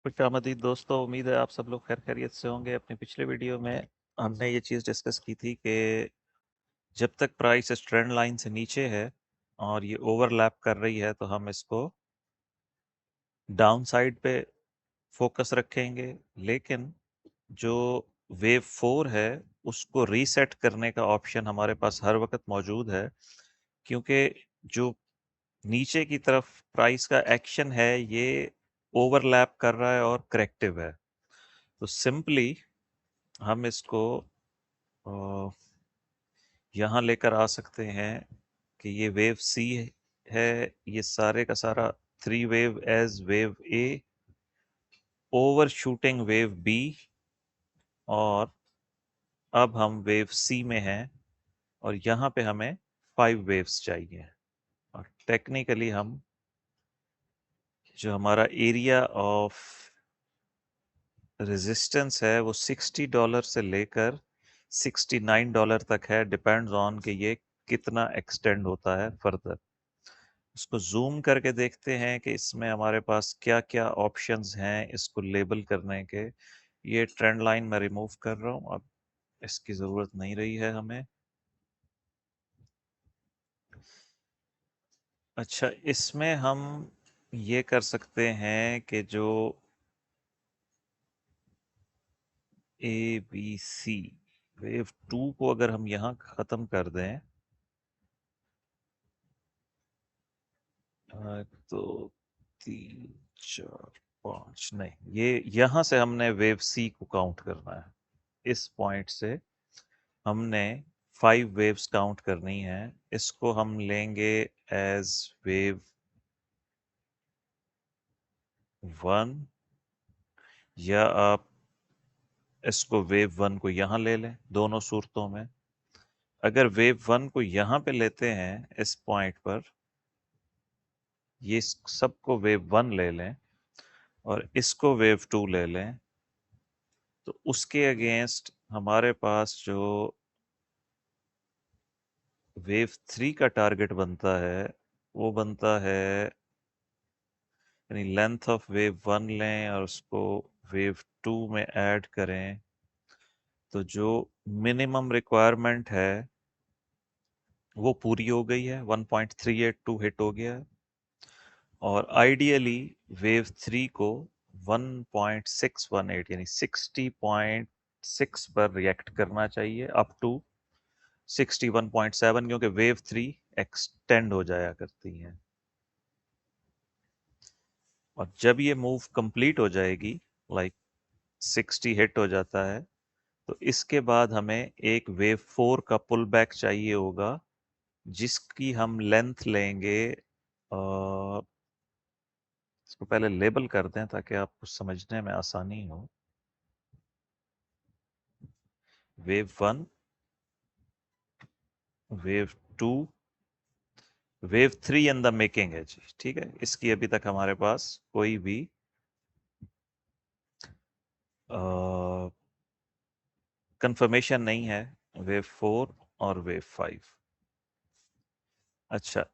खुशामदीद दोस्तों, उम्मीद है आप सब लोग खैर खैरियत से होंगे। अपनी पिछले वीडियो में हमने ये चीज़ डिस्कस की थी कि जब तक प्राइस इस ट्रेंड लाइन से नीचे है और ये ओवरलैप कर रही है तो हम इसको डाउन साइड पे फोकस रखेंगे। लेकिन जो वेव 4 है उसको रीसेट करने का ऑप्शन हमारे पास हर वक्त मौजूद है, क्योंकि जो नीचे की तरफ प्राइस का एक्शन है ये ओवरलैप कर रहा है और करेक्टिव है। तो सिंपली हम इसको यहाँ लेकर आ सकते हैं कि ये वेव सी है, ये सारे का सारा थ्री वेव एज वेव ए, ओवर शूटिंग वेव बी, और अब हम वेव सी में हैं और यहाँ पे हमें 5 वेव्स चाहिए। और टेक्निकली हम जो हमारा एरिया ऑफ रेजिस्टेंस है वो $60 से लेकर $69 तक है, डिपेंड्स ऑन कि ये कितना एक्सटेंड होता है फर्दर। इसको जूम करके देखते हैं कि इसमें हमारे पास क्या क्या ऑप्शंस हैं इसको लेबल करने के। ये ट्रेंड लाइन मैं रिमूव कर रहा हूँ, अब इसकी ज़रूरत नहीं रही है हमें। अच्छा, इसमें हम ये कर सकते हैं कि जो ए बी सी वेव 2 को अगर हम यहाँ ख़त्म कर दें तो 3 4 5, नहीं, ये यहाँ से हमने वेव सी को काउंट करना है। इस पॉइंट से हमने 5 वेव्स काउंट करनी है। इसको हम लेंगे एज वेव 1, या आप इसको वेव 1 को यहाँ ले लें। दोनों सूरतों में अगर वेव 1 को यहाँ पे लेते हैं इस पॉइंट पर, ये सबको वेव 1 ले लें और इसको वेव 2 ले लें, तो उसके अगेंस्ट हमारे पास जो वेव 3 का टारगेट बनता है वो बनता है, यानी लेंथ ऑफ वेव 1 लें और उसको वेव 2 में ऐड करें, तो जो मिनिमम रिक्वायरमेंट है वो पूरी हो गई है, 1.382 हिट हो गया है। और आइडियली वेव 3 को 1.618 यानी 60.6 पर रिएक्ट करना चाहिए अप टू 61.7, क्योंकि वेव 3 एक्सटेंड हो जाया करती हैं। और जब ये मूव कंप्लीट हो जाएगी, लाइक 60 हिट हो जाता है, तो इसके बाद हमें एक वेव 4 का पुल बैक चाहिए होगा, जिसकी हम लेंथ लेंगे। इसको पहले लेबल कर दें ताकि आपको समझने में आसानी हो। Wave 1, wave 2, wave 3 in the making है जी, ठीक है। इसकी अभी तक हमारे पास कोई भी कंफर्मेशन नहीं है, वेव 4 और वेव 5। अच्छा,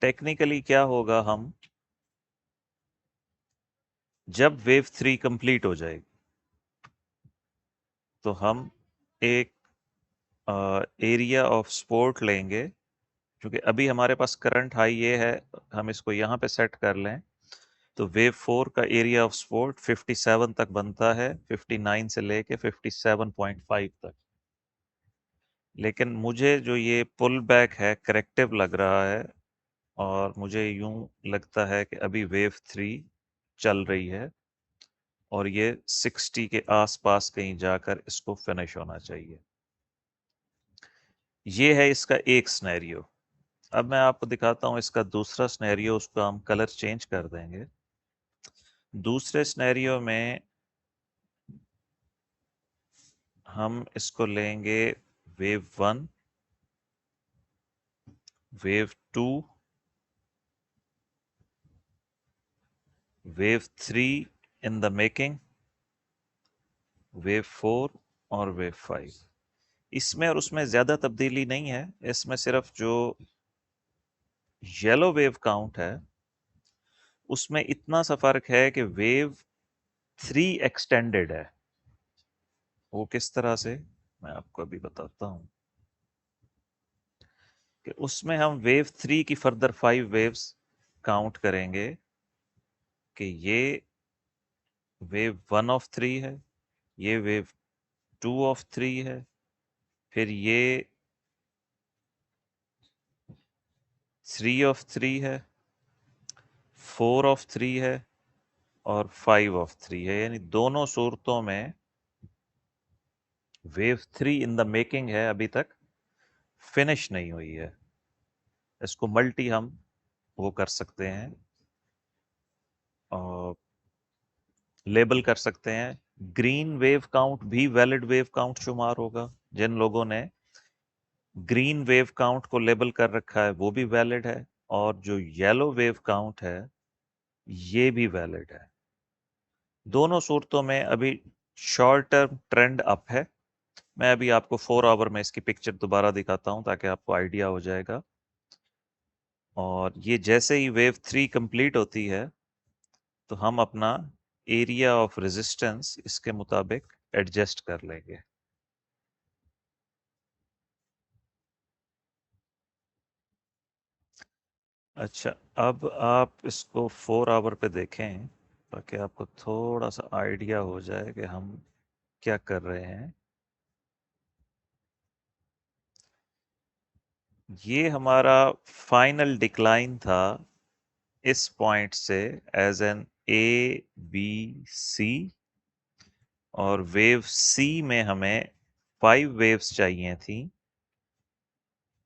टेक्निकली क्या होगा, हम जब वेव 3 कंप्लीट हो जाएगी तो हम एक एरिया ऑफ सपोर्ट लेंगे, क्योंकि अभी हमारे पास करंट हाई ये है, हम इसको यहाँ पे सेट कर लें, तो वेव 4 का एरिया ऑफ सपोर्ट 57 तक बनता है, 59 से लेके 57.5 तक। लेकिन मुझे जो ये पुल बैक है करेक्टिव लग रहा है, और मुझे यूं लगता है कि अभी वेव 3 चल रही है और ये 60 के आसपास कहीं जाकर इसको फिनिश होना चाहिए। ये है इसका एक स्नैरियो। अब मैं आपको दिखाता हूँ इसका दूसरा स्नैरियो, उसका हम कलर चेंज कर देंगे। दूसरे स्नैरियो में हम इसको लेंगे wave 1, wave 2, wave 3 in the making, wave 4 और वेव 5। इसमें और उसमें ज़्यादा तब्दीली नहीं है, इसमें सिर्फ जो येलो वेव काउंट है उसमें इतना सा फर्क है कि वेव 3 एक्सटेंडेड है। वो किस तरह से, मैं आपको अभी बताता हूं कि उसमें हम वेव 3 की फर्दर 5 वेव्स काउंट करेंगे कि ये वेव 1 ऑफ 3 है, ये वेव 2 ऑफ 3 है, फिर ये 3 ऑफ 3 है, 4 ऑफ 3 है और 5 ऑफ 3 है। यानी दोनों सूरतों में वेव 3 इन द मेकिंग है, अभी तक फिनिश नहीं हुई है। इसको मल्टी हम वो कर सकते हैं और लेबल कर सकते हैं। ग्रीन वेव काउंट भी वैलिड वेव काउंट शुमार होगा। जिन लोगों ने ग्रीन वेव काउंट को लेबल कर रखा है वो भी वैलिड है, और जो येलो वेव काउंट है ये भी वैलिड है। दोनों सूरतों में अभी शॉर्ट टर्म ट्रेंड अप है। मैं अभी आपको 4 आवर में इसकी पिक्चर दोबारा दिखाता हूं ताकि आपको आइडिया हो जाएगा। और ये जैसे ही वेव 3 कंप्लीट होती है तो हम अपना एरिया ऑफ रेजिस्टेंस इसके मुताबिक एडजस्ट कर लेंगे। अच्छा, अब आप इसको 4 आवर पे देखें ताकि आपको थोड़ा सा आइडिया हो जाए कि हम क्या कर रहे हैं। ये हमारा फाइनल डिक्लाइन था इस पॉइंट से, as an A B C, और वेव सी में हमें 5 वेव्स चाहिए थी,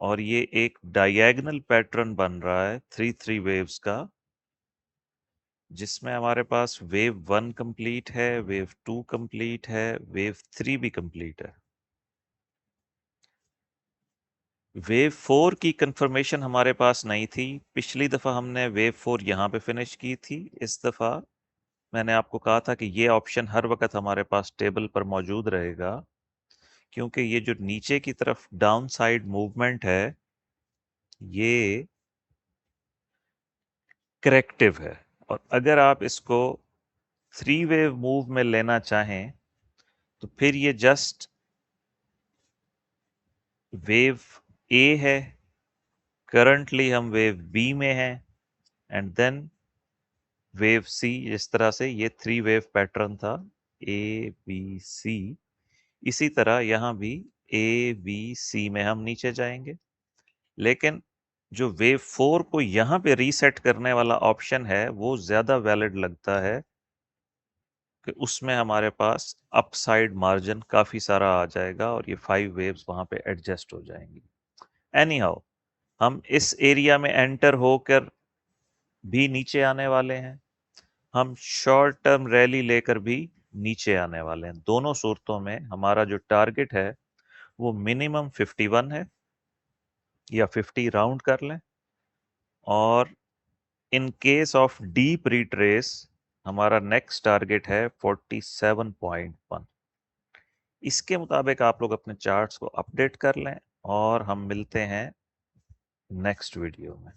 और ये एक डायगोनल पैटर्न बन रहा है 3 वेव्स का, जिसमें हमारे पास वेव 1 कंप्लीट है, वेव 2 कंप्लीट है, वेव 3 भी कंप्लीट है। वेव 4 की कंफर्मेशन हमारे पास नहीं थी। पिछली दफ़ा हमने वेव 4 यहाँ पे फिनिश की थी। इस दफ़ा मैंने आपको कहा था कि ये ऑप्शन हर वक्त हमारे पास टेबल पर मौजूद रहेगा, क्योंकि ये जो नीचे की तरफ डाउन साइड मूवमेंट है ये करेक्टिव है। और अगर आप इसको 3 वेव मूव में लेना चाहें तो फिर ये जस्ट वेव ए है, करंटली हम वेव बी में हैं, एंड देन वेव सी। इस तरह से ये 3 वेव पैटर्न था, ए बी सी। इसी तरह यहाँ भी ए बी सी में हम नीचे जाएंगे। लेकिन जो वेव 4 को यहाँ पे रीसेट करने वाला ऑप्शन है वो ज़्यादा वैलिड लगता है कि उसमें हमारे पास अपसाइड मार्जिन काफ़ी सारा आ जाएगा और ये 5 वेव्स वहाँ पे एडजस्ट हो जाएंगी। एनी हाउ, हम इस एरिया में एंटर होकर भी नीचे आने वाले हैं, हम शॉर्ट टर्म रैली लेकर भी नीचे आने वाले हैं। दोनों सूरतों में हमारा जो टारगेट है वो मिनिमम 51 है, या 50 राउंड कर लें, और in case of deep retrace हमारा नेक्स्ट टारगेट है 47.1। इसके मुताबिक आप लोग अपने चार्ट्स को अपडेट कर लें और हम मिलते हैं नेक्स्ट वीडियो में।